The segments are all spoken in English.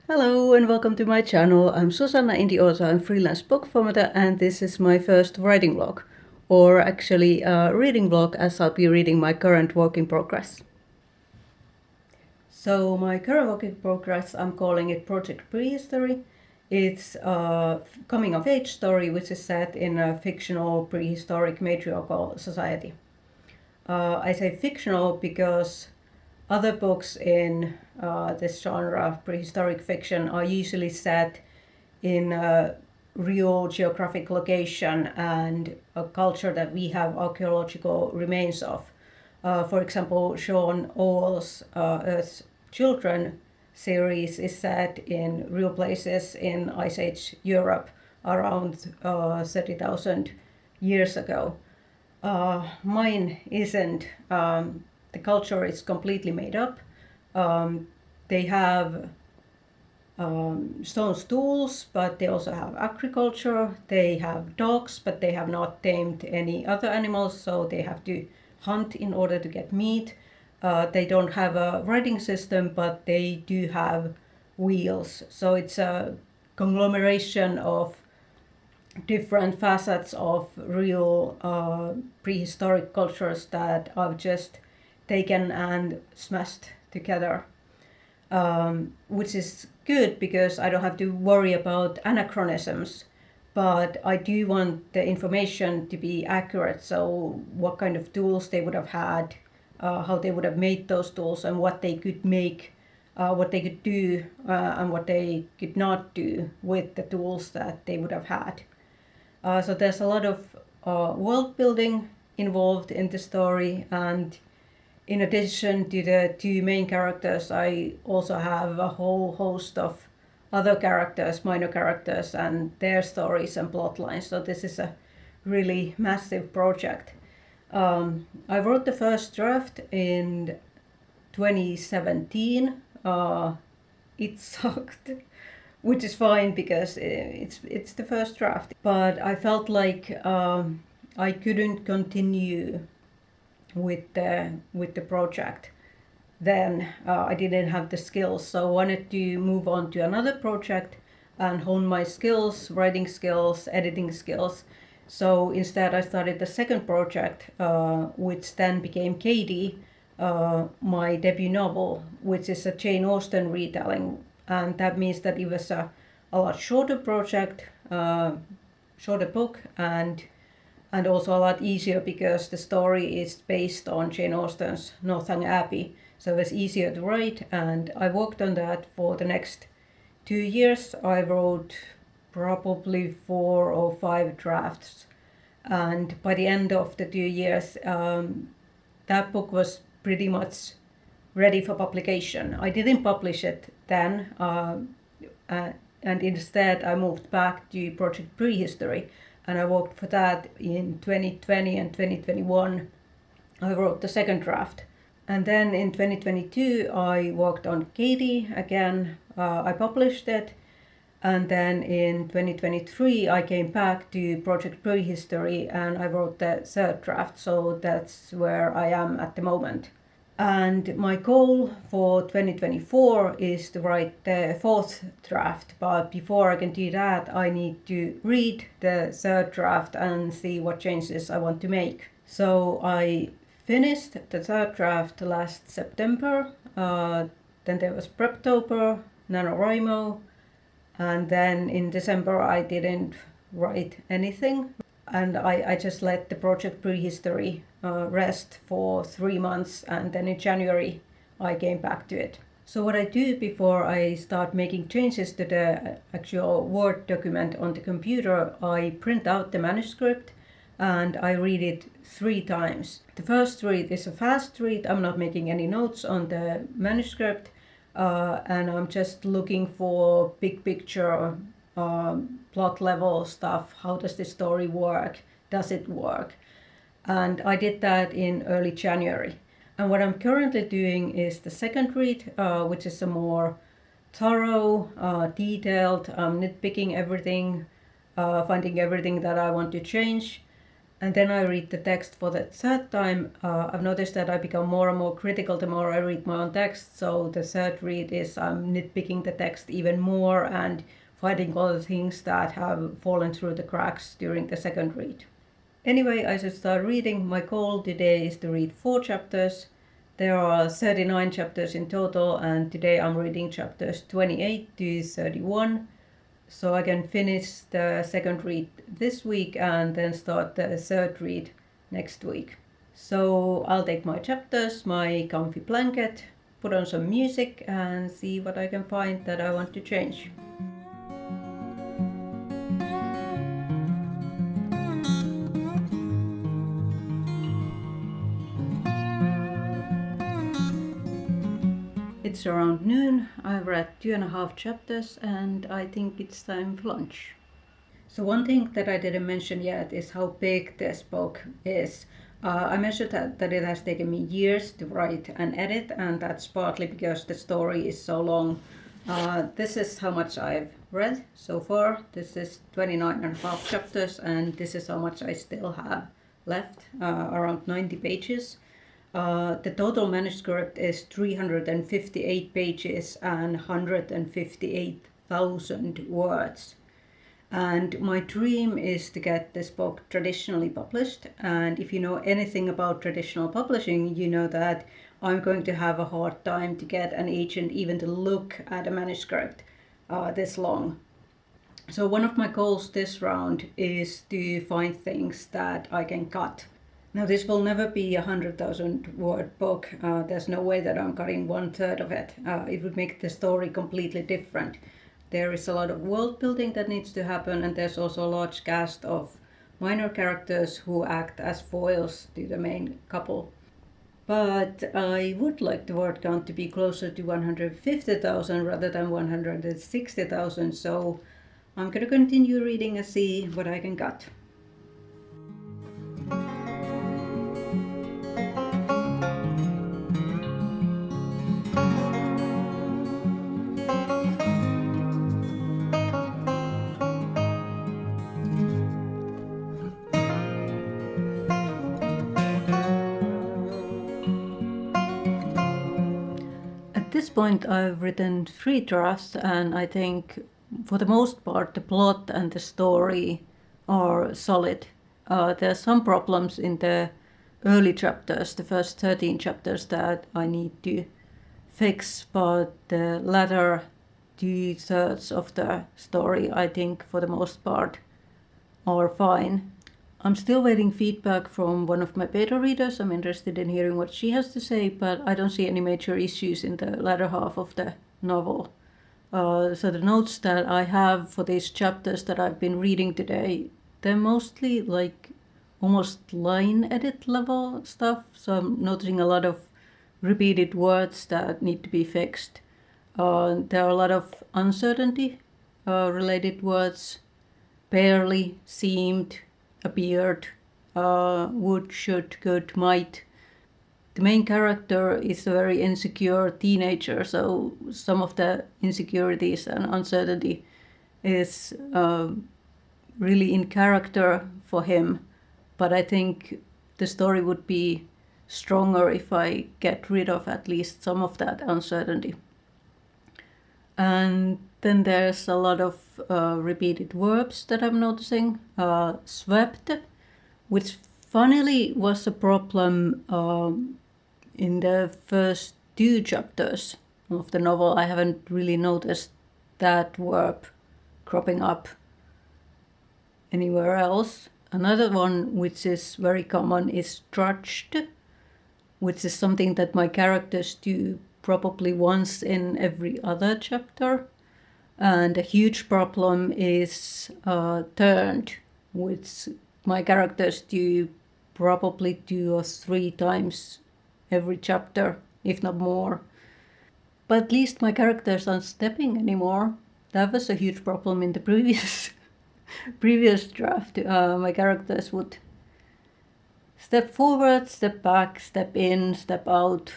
Hello and welcome to my channel. I'm Susanna, indie author and freelance book formatter, and this is my first writing vlog, or actually a reading vlog, as I'll be reading my current work in progress. So my current work in progress, I'm calling it Project Prehistory. It's a coming of age story which is set in a fictional prehistoric matriarchal society. I say fictional because other books in this genre, prehistoric fiction, are usually set in a real geographic location and a culture that we have archaeological remains of. For example, Sean Orr's Earth's Children series is set in real places in Ice Age Europe around 30,000 years ago. Mine isn't. The culture is completely made up. They have stone tools, but they also have agriculture. They have dogs, but they have not tamed any other animals, so they have to hunt in order to get meat. They don't have a writing system, but they do have wheels. So it's a conglomeration of different facets of real prehistoric cultures that I've just taken and smashed together, which is good because I don't have to worry about anachronisms, but I do want the information to be accurate. So what kind of tools they would have had, how they would have made those tools, and what they could make, what they could do, and what they could not do with the tools that they would have had. So there's a lot of world building involved in the story, and in addition to the two main characters, I also have a whole host of other characters, minor characters, and their stories and plot lines. So this is a really massive project. I wrote the first draft in 2017. It sucked, which is fine because it's the first draft. But I felt like I couldn't continue with the project. Then I didn't have the skills, so I wanted to move on to another project and hone my skills, writing skills, editing skills. So instead I started the second project, which then became Katie, my debut novel, which is a Jane Austen retelling. And that means that it was a lot shorter project, shorter book, and also a lot easier because the story is based on Jane Austen's Northanger Abbey. So it was easier to write, and I worked on that for the next 2 years. I wrote probably 4 or 5 drafts, and by the end of the 2 years, that book was pretty much ready for publication. I didn't publish it then, and instead I moved back to Project Prehistory, and I worked for that in 2020 and 2021. I wrote the second draft. And then in 2022, I worked on Katie again. I published it. And then in 2023, I came back to Project Prehistory and I wrote the third draft. So that's where I am at the moment. And my goal for 2024 is to write the fourth draft. But before I can do that, I need to read the third draft and see what changes I want to make. So I finished the third draft last September. Then there was Preptober, NaNoWriMo, and then in December I didn't write anything. And I just let the Project Prehistory rest for 3 months, and then in January I came back to it. So what I do before I start making changes to the actual Word document on the computer, I print out the manuscript and I read it 3 times. The first read is a fast read. I'm not making any notes on the manuscript, and I'm just looking for big picture, plot level stuff. How does this story work? Does it work? And I did that in early January. And what I'm currently doing is the second read, which is a more thorough, detailed, nitpicking everything, finding everything that I want to change. and then I read the text for the third time, I've noticed that I become more and more critical the more I read my own text. So the third read is I'm nitpicking the text even more and finding all the things that have fallen through the cracks during the second read. Anyway, I should start reading. My goal today is to read 4 chapters. There are 39 chapters in total, and today I'm reading chapters 28 to 31. So I can finish the second read this week and then start the third read next week. So I'll take my chapters, my comfy blanket, put on some music and see what I can find that I want to change. It's around noon, I've read 2.5 chapters and I think it's time for lunch. So one thing that I didn't mention yet is how big this book is. I mentioned that it has taken me years to write and edit, and that's partly because the story is so long. This is how much I've read so far. This is 29.5 chapters, and this is how much I still have left, around 90 pages. The total manuscript is 358 pages and 158,000 words. And my dream is to get this book traditionally published. And if you know anything about traditional publishing, you know that I'm going to have a hard time to get an agent even to look at a manuscript this long. So one of my goals this round is to find things that I can cut. Now this will never be a 100,000 word book. There's no way that I'm cutting 1/3 of it. It would make the story completely different. There is a lot of world building that needs to happen, and there's also a large cast of minor characters who act as foils to the main couple. But I would like the word count to be closer to 150,000 rather than 160,000, so I'm gonna continue reading and see what I can cut. At this point I've written 3 drafts, and I think for the most part the plot and the story are solid. There are some problems in the early chapters, the first 13 chapters, that I need to fix, but the latter 2/3 of the story I think for the most part are fine. I'm still waiting feedback from one of my beta readers. I'm interested in hearing what she has to say, but I don't see any major issues in the latter half of the novel. So the notes that I have for these chapters that I've been reading today, they're mostly like almost line edit level stuff. So I'm noticing a lot of repeated words that need to be fixed. There are a lot of uncertainty related words. Barely, seemed, appeared, would, should, could, might. The main character is a very insecure teenager, so some of the insecurities and uncertainty is really in character for him. But I think the story would be stronger if I get rid of at least some of that uncertainty. And then there's a lot of repeated verbs that I'm noticing. Swept, which funnily was a problem in the first 2 chapters of the novel. I haven't really noticed that verb cropping up anywhere else. Another one which is very common is trudged, which is something that my characters do probably once in every other chapter. And a huge problem is turned, which my characters do probably 2 or 3 times every chapter, if not more. But at least my characters aren't stepping anymore. That was a huge problem in the previous draft. My characters would step forward, step back, step in, step out,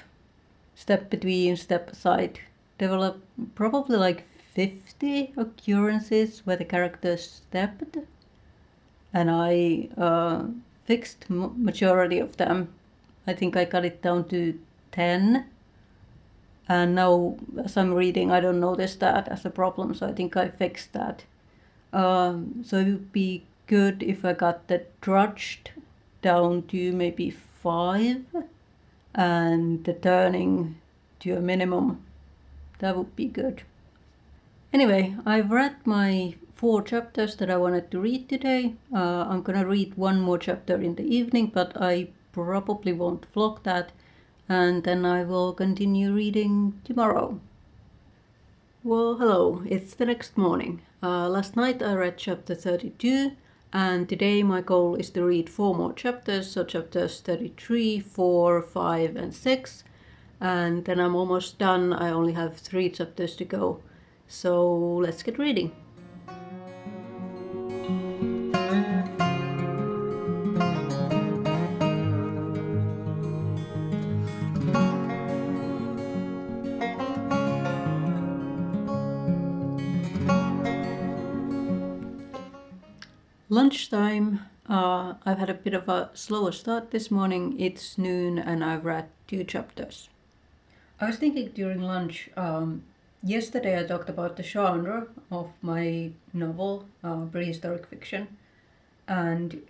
step between, step aside. Develop probably like 50 occurrences where the characters stepped, and I fixed majority of them. I think I got it down to 10. And now, as I'm reading, I don't notice that as a problem, so I think I fixed that. So it would be good if I got the drudged down to maybe 5 and the turning to a minimum. That would be good. Anyway, I've read my 4 chapters that I wanted to read today. I'm gonna read one more chapter in the evening, but I probably won't vlog that, and then I will continue reading tomorrow. Well, hello, it's the next morning. Last night I read chapter 32, and today my goal is to read 4 more chapters, so chapters 33, 4, 5 and 6, and then I'm almost done. I only have 3 chapters to go, so let's get reading. Lunchtime. I've had a bit of a slower start this morning. It's noon and I've read 2 chapters. I was thinking during lunch, yesterday I talked about the genre of my novel, Prehistoric Fiction, and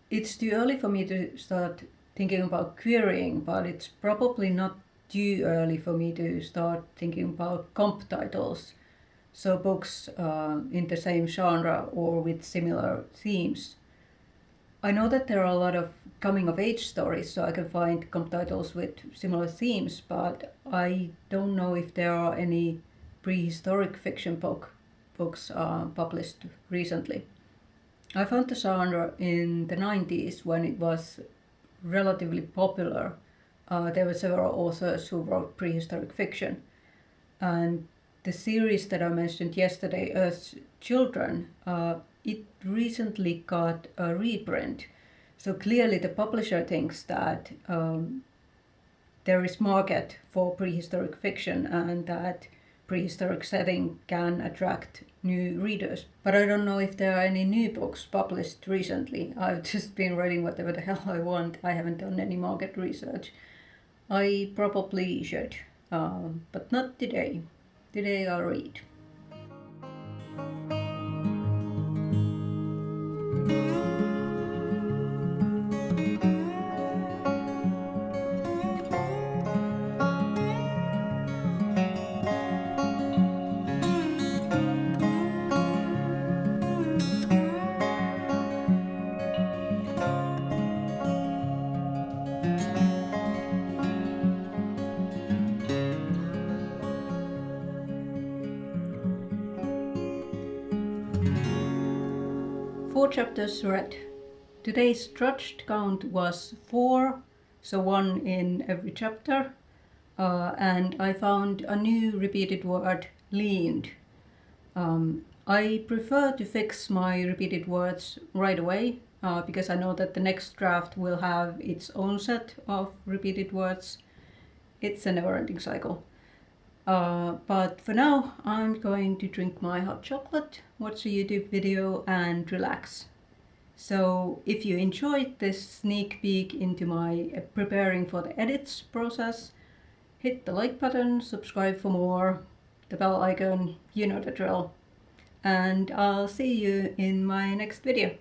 it's too early for me to start thinking about querying, but it's probably not too early for me to start thinking about comp titles. So books in the same genre or with similar themes. I know that there are a lot of coming-of-age stories, so I can find comp titles with similar themes, but I don't know if there are any prehistoric fiction books published recently. I found the genre in the 90s when it was relatively popular. There were several authors who wrote prehistoric fiction, and the series that I mentioned yesterday, as Children, it recently got a reprint. So clearly the publisher thinks that there is market for prehistoric fiction and that prehistoric setting can attract new readers. But I don't know if there are any new books published recently. I've just been reading whatever the hell I want. I haven't done any market research. I probably should, but not today. Today I'll read. Four chapters read. Today's drudged count was 4, so 1 in every chapter, and I found a new repeated word, leaned. I prefer to fix my repeated words right away because I know that the next draft will have its own set of repeated words. It's a never-ending cycle. But for now, I'm going to drink my hot chocolate, watch a YouTube video and relax. So if you enjoyed this sneak peek into my preparing for the edits process, hit the like button, subscribe for more, the bell icon, you know the drill. And I'll see you in my next video.